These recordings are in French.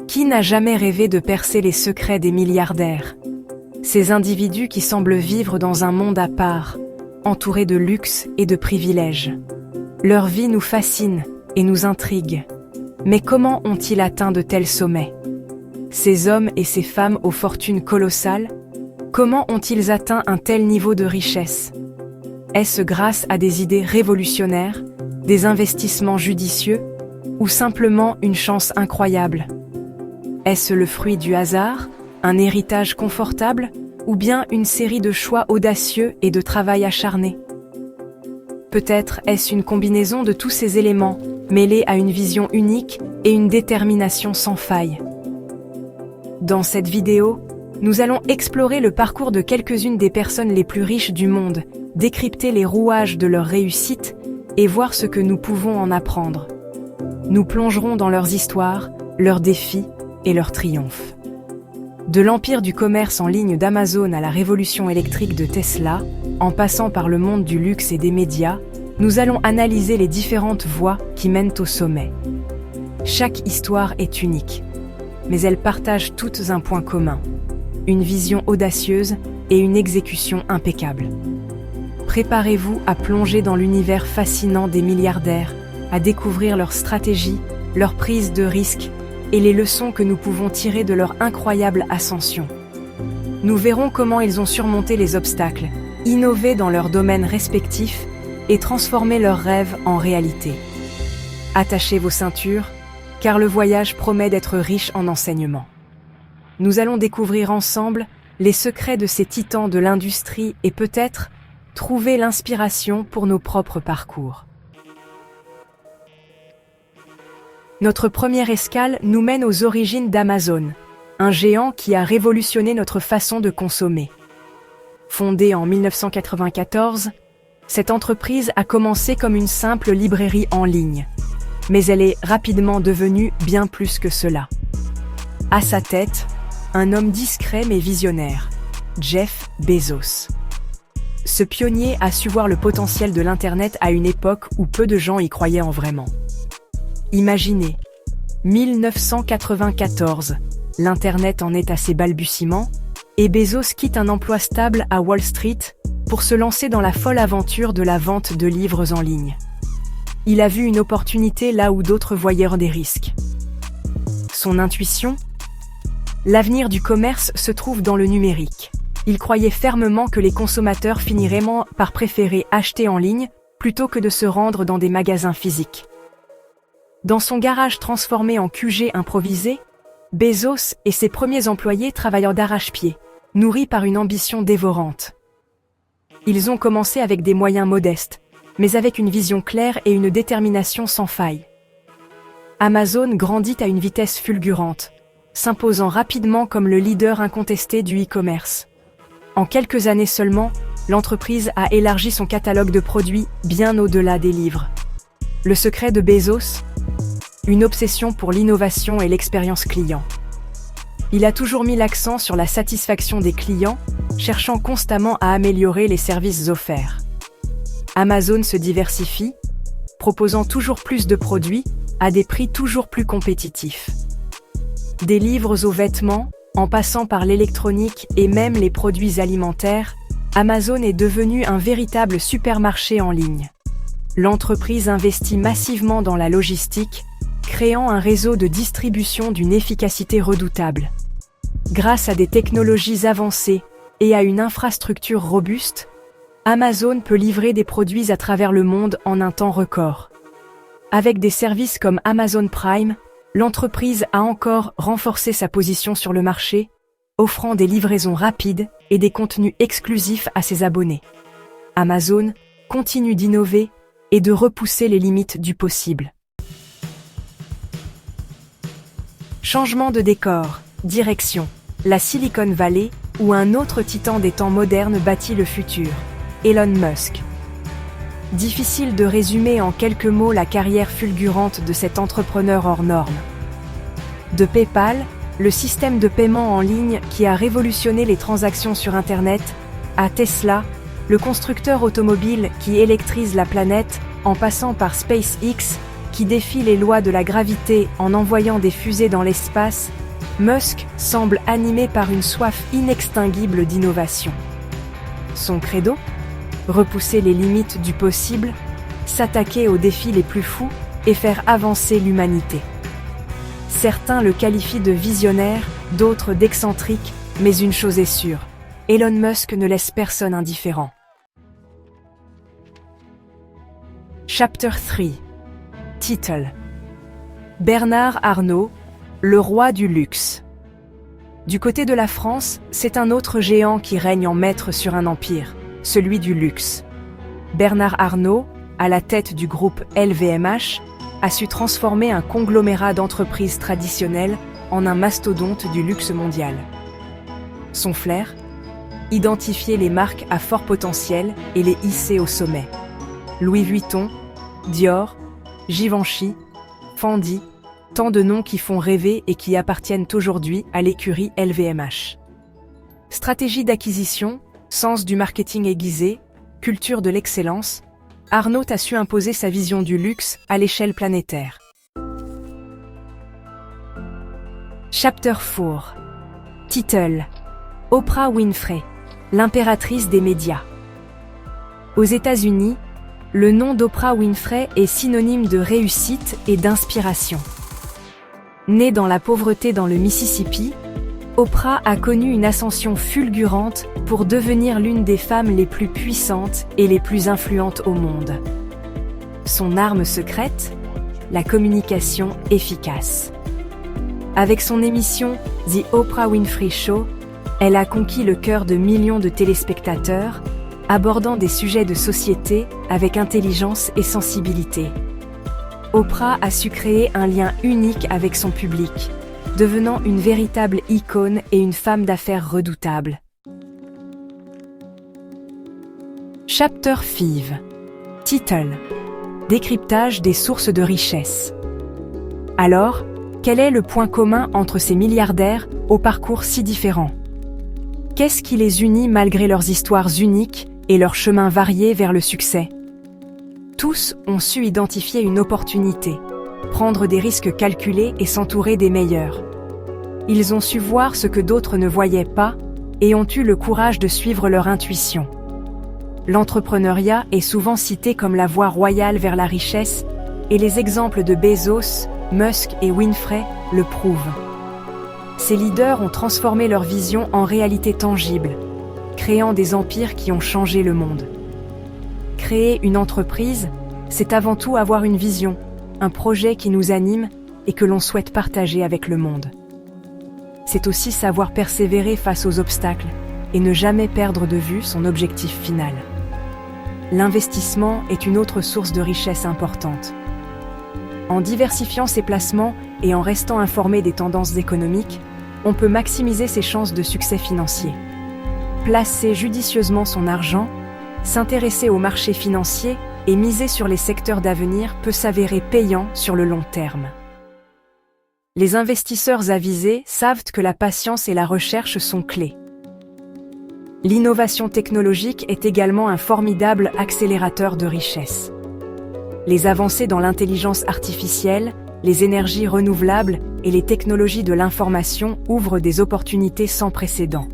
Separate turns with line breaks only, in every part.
Qui n'a jamais rêvé de percer les secrets des milliardaires? Ces individus qui semblent vivre dans un monde à part, entourés de luxe et de privilèges. Leur vie nous fascine et nous intrigue. Mais comment ont-ils atteint de tels sommets? Ces hommes et ces femmes aux fortunes colossales, comment ont-ils atteint un tel niveau de richesse? Est-ce grâce à des idées révolutionnaires, des investissements judicieux, ou simplement une chance incroyable? Est-ce le fruit du hasard, un héritage confortable, ou bien une série de choix audacieux et de travail acharné? Peut-être est-ce une combinaison de tous ces éléments, mêlés à une vision unique et une détermination sans faille. Dans cette vidéo, nous allons explorer le parcours de quelques-unes des personnes les plus riches du monde, décrypter les rouages de leur réussite et voir ce que nous pouvons en apprendre. Nous plongerons dans leurs histoires, leurs défis et leurs triomphes. De l'empire du commerce en ligne d'Amazon à la révolution électrique de Tesla, en passant par le monde du luxe et des médias, nous allons analyser les différentes voies qui mènent au sommet. Chaque histoire est unique, mais elles partagent toutes un point commun, une vision audacieuse et une exécution impeccable. Préparez-vous à plonger dans l'univers fascinant des milliardaires, à découvrir leurs stratégies, leurs prises de risques et les leçons que nous pouvons tirer de leur incroyable ascension. Nous verrons comment ils ont surmonté les obstacles, innové dans leurs domaines respectifs et transformé leurs rêves en réalité. Attachez vos ceintures, car le voyage promet d'être riche en enseignements. Nous allons découvrir ensemble les secrets de ces titans de l'industrie et peut-être trouver l'inspiration pour nos propres parcours. Notre première escale nous mène aux origines d'Amazon, un géant qui a révolutionné notre façon de consommer. Fondée en 1994, cette entreprise a commencé comme une simple librairie en ligne, mais elle est rapidement devenue bien plus que cela. À sa tête, un homme discret mais visionnaire, Jeff Bezos. Ce pionnier a su voir le potentiel de l'Internet à une époque où peu de gens y croyaient en vraiment. Imaginez, 1994, l'Internet en est à ses balbutiements, et Bezos quitte un emploi stable à Wall Street pour se lancer dans la folle aventure de la vente de livres en ligne. Il a vu une opportunité là où d'autres voyaient des risques. Son intuition? L'avenir du commerce se trouve dans le numérique. Il croyait fermement que les consommateurs finiraient par préférer acheter en ligne plutôt que de se rendre dans des magasins physiques. Dans son garage transformé en QG improvisé, Bezos et ses premiers employés travaillent d'arrache-pied, nourris par une ambition dévorante. Ils ont commencé avec des moyens modestes, mais avec une vision claire et une détermination sans faille. Amazon grandit à une vitesse fulgurante, s'imposant rapidement comme le leader incontesté du e-commerce. En quelques années seulement, l'entreprise a élargi son catalogue de produits bien au-delà des livres. Le secret de Bezos? Une obsession pour l'innovation et l'expérience client. Il a toujours mis l'accent sur la satisfaction des clients, cherchant constamment à améliorer les services offerts. Amazon se diversifie, proposant toujours plus de produits à des prix toujours plus compétitifs. Des livres aux vêtements, en passant par l'électronique et même les produits alimentaires, Amazon est devenu un véritable supermarché en ligne. L'entreprise investit massivement dans la logistique, créant un réseau de distribution d'une efficacité redoutable. Grâce à des technologies avancées et à une infrastructure robuste, Amazon peut livrer des produits à travers le monde en un temps record. Avec des services comme Amazon Prime, l'entreprise a encore renforcé sa position sur le marché, offrant des livraisons rapides et des contenus exclusifs à ses abonnés. Amazon continue d'innover et de repousser les limites du possible. Changement de décor, direction, la Silicon Valley, où un autre titan des temps modernes bâtit le futur, Elon Musk. Difficile de résumer en quelques mots la carrière fulgurante de cet entrepreneur hors norme. De PayPal, le système de paiement en ligne qui a révolutionné les transactions sur Internet, à Tesla, le constructeur automobile qui électrise la planète, en passant par SpaceX, qui défie les lois de la gravité en envoyant des fusées dans l'espace, Musk semble animé par une soif inextinguible d'innovation. Son credo ? Repousser les limites du possible, s'attaquer aux défis les plus fous et faire avancer l'humanité. Certains le qualifient de visionnaire, d'autres d'excentrique, mais une chose est sûre, Elon Musk ne laisse personne indifférent. Chapter 3. Title. Bernard Arnault, le roi du luxe. Du côté de la France, c'est un autre géant qui règne en maître sur un empire, celui du luxe. Bernard Arnault, à la tête du groupe LVMH, a su transformer un conglomérat d'entreprises traditionnelles en un mastodonte du luxe mondial. Son flair ? Identifier les marques à fort potentiel et les hisser au sommet. Louis Vuitton, Dior, Givenchy, Fendi, tant de noms qui font rêver et qui appartiennent aujourd'hui à l'écurie LVMH. Stratégie d'acquisition, sens du marketing aiguisé, culture de l'excellence, Arnault a su imposer sa vision du luxe à l'échelle planétaire. Chapter 4. Title. Oprah Winfrey, l'impératrice des médias. Aux États-Unis, le nom d'Oprah Winfrey est synonyme de réussite et d'inspiration. Née dans la pauvreté dans le Mississippi, Oprah a connu une ascension fulgurante pour devenir l'une des femmes les plus puissantes et les plus influentes au monde. Son arme secrète ? La communication efficace. Avec son émission The Oprah Winfrey Show, elle a conquis le cœur de millions de téléspectateurs, abordant des sujets de société avec intelligence et sensibilité. Oprah a su créer un lien unique avec son public, devenant une véritable icône et une femme d'affaires redoutable. Chapter 5. Title. Décryptage des sources de richesse. Alors, quel est le point commun entre ces milliardaires au parcours si différents ? Qu'est-ce qui les unit malgré leurs histoires uniques et leurs chemins variés vers le succès ? Tous ont su identifier une opportunité, prendre des risques calculés et s'entourer des meilleurs. Ils ont su voir ce que d'autres ne voyaient pas et ont eu le courage de suivre leur intuition. L'entrepreneuriat est souvent cité comme la voie royale vers la richesse et les exemples de Bezos, Musk et Winfrey le prouvent. Ces leaders ont transformé leur vision en réalité tangible, créant des empires qui ont changé le monde. Créer une entreprise, c'est avant tout avoir une vision, un projet qui nous anime et que l'on souhaite partager avec le monde. C'est aussi savoir persévérer face aux obstacles et ne jamais perdre de vue son objectif final. L'investissement est une autre source de richesse importante. En diversifiant ses placements et en restant informé des tendances économiques, on peut maximiser ses chances de succès financier. Placer judicieusement son argent, s'intéresser au marché financier et miser sur les secteurs d'avenir peut s'avérer payant sur le long terme. Les investisseurs avisés savent que la patience et la recherche sont clés. L'innovation technologique est également un formidable accélérateur de richesse. Les avancées dans l'intelligence artificielle, les énergies renouvelables et les technologies de l'information ouvrent des opportunités sans précédent.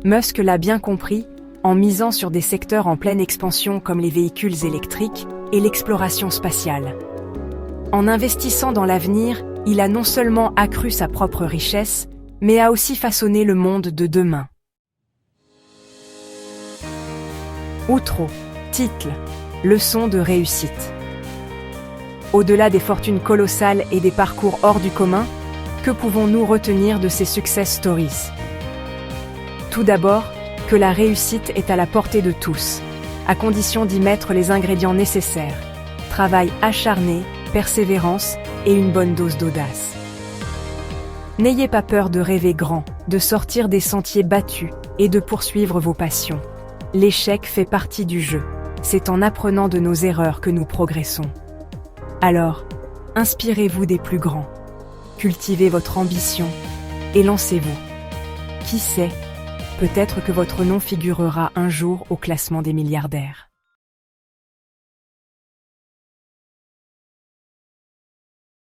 Musk l'a bien compris, en misant sur des secteurs en pleine expansion comme les véhicules électriques et l'exploration spatiale. En investissant dans l'avenir, il a non seulement accru sa propre richesse, mais a aussi façonné le monde de demain. Outro. Titre. Leçon de réussite. Au-delà des fortunes colossales et des parcours hors du commun, que pouvons-nous retenir de ces success stories ? Tout d'abord, que la réussite est à la portée de tous, à condition d'y mettre les ingrédients nécessaires. Travail acharné, persévérance et une bonne dose d'audace. N'ayez pas peur de rêver grand, de sortir des sentiers battus et de poursuivre vos passions. L'échec fait partie du jeu. C'est en apprenant de nos erreurs que nous progressons. Alors, inspirez-vous des plus grands. Cultivez votre ambition et lancez-vous. Qui sait, peut-être que votre nom figurera un jour au classement des milliardaires.